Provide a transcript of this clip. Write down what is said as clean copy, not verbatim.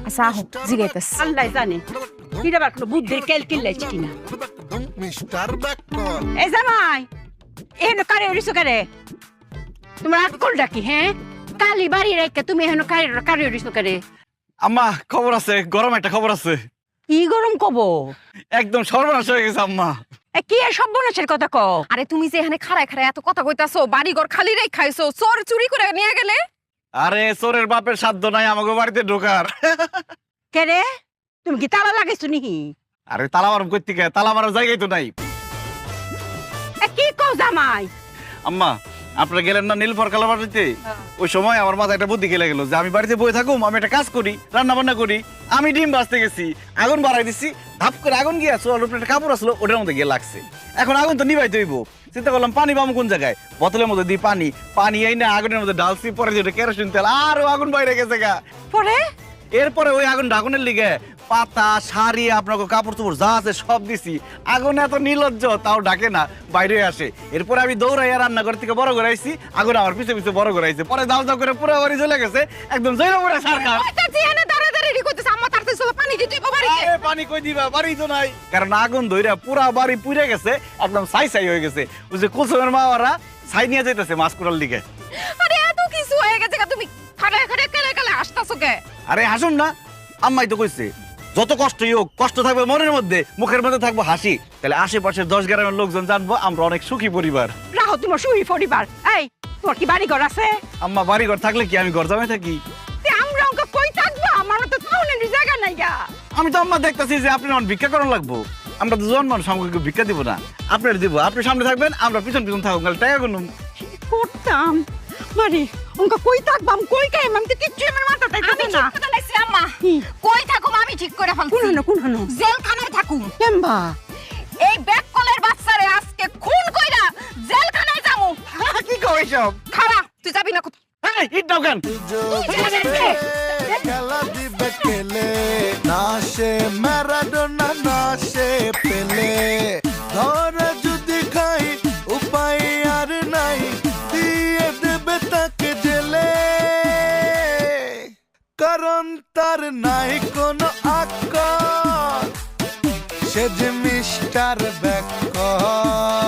আচ্ছা আহো জিগাইতেছ। আল্লাহ জানে ফিরাবার কোনো বুদ্ধির কেল কিল্লাইছে কিনা। মিস্টার ব্যাককল এ জামাই এহেন কারে উড়িছো কারে? তোমার আকল ডাকি হ্যাঁ? কালি বাড়ি রেখে তুমি এহেন কারে উড়িছো কারে? আম্মা খবর আছে, গরম একটা খবর আছে। কি গরম কব? একদম সর্বনাশ হয়ে গেছে আম্মা। এ কি এ সর্বনাশের কথা ক? আরে তুমি যে এখানে খাড়ায় খাড়ায় এত কথা কইতাছো, বাড়ি ঘর খালি রেখ খাইছো, চোর চুরি করে নিয়ে গেলে। আরে চোরের বাপের সাধ্য নাই আমাকে বাড়িতে ঢোকার। কে রে তুমি কি তালা লাগাইছো নিহি? আরে তালা মারম করতে কে, তালা মারার জায়গায় তো নাই। এ কি কও জামাই? আম্মা আপনারা গেলেন না নীলফর কালা বাড়িতে, ওই সময় আমার মাথায় একটা বুদ্ধি খেলে গেল যে আমি বাড়িতে বসে থাকুম, আমি একটা কাজ করি, রান্না বান্না করি। আমি ডিম ভাজতে গেছি, আগুন বাড়াই দিচ্ছি, ধাপ করে আগুন গিয়ে চোর উপরে একটা কাপড় আসলো, ওটার মধ্যে গিয়ে লাগছে। এখন আগুন তো নিভাইতে হইব, চিন্তা করলাম পানি পাবো কোন জায়গায়, বোতলের মধ্যে দিই পানি এই না আগুনের মধ্যে ঢালছি, পরে যেটা কেরোসিন তেল আরো আগুন বাইরে গেছে গা। পরে এরপরে ওই আগুন আগুনের লিগে পাতা শাড়ি আপনাকে কাপড় চোপড় যা আছে সব দিছি, আগুন এত নির্লজ্জ তাও ডাকে না, বাইরে আসে। এরপরে আমি দৌড়াইয়া রান্নাঘর থেকে বড় করে আইছি, আগুন আমার পিছে পিছে বড় করে আইছে, পরে দাও দাও করে পুরো বাড়ি জ্বলে গেছে, একদম জৈরা পড়ে সরকার। পানি কই দিবা, বাড়ি তো নাই, কারণ আগুন ধইরা পুরা বাড়ি পুড়ে গেছে, একদম ছাই ছাই হয়ে গেছে। ওই যে কুসুমের মা ওরা ছাই নিয়ে যাইতেছে মাছ কুড়ার লিগে। আরে এত কিছু হয়ে গেছে, তুমি খাড়ায় খাড়ায় কেলে কেলে আসতাছো কে? আরে হাসুন না, আম্মাই তো কইছে যত কষ্টই হোক, কষ্ট থাকবে মনের মধ্যে, মুখের মধ্যে থাকবো হাসি, তাহলে আশেপাশের 10 গ্রামের লোকজন জানবো আমরা অনেক সুখী পরিবার। রাহো তোমার সুই পরিবার। এই তোমার কি বাড়ি ঘর আছে? আম্মা বাড়ি ঘর থাকলে কি আমি ঘর জামাই থাকি? তে আমরা অঙ্ক কই থাকবো? আমার তো টাউনের জায়গা নাই গা। আমি তো আম্মা দেখতেছি যে আপনি আমার ভিক্ষা করার লাগবো, আমরা তো জন মানুষ, আমাকে ভিক্ষা দিব না, আপনার দিব, আপনি সামনে থাকবেন, আমরা পিছন পিছন থাকবো, তাহলে টাকা গুনুম। কি করতাম বাড়ি অঙ্ক কই থাকবো? আমি কই কাই আমি তো কিচ্ছু আমার মাথাতে আমি থাকে ঠিক না। কথা লাইছি আম্মা। কি? কই থাকুম আমি ঠিক করে ফেলছি। কোন হানো জেলখানায় থাকুম। কেম্বা এই ব্যাককলের বাচ্চারে আজকে খুন কইরা জেলখানায় যামু। কি কই সব? খাড়া তুই যাবি না কোথাও। এই ইট দাও কেন? খেলা দিবে কেলে না সে ম্যারাডোনা না সে পেলে ধরে যদি খাই উপায় আর নাই দিয়ে দেবে তাকে জেলে কারণ তার নাই কোনো আকল সে যে মিস্টার ব্যাককল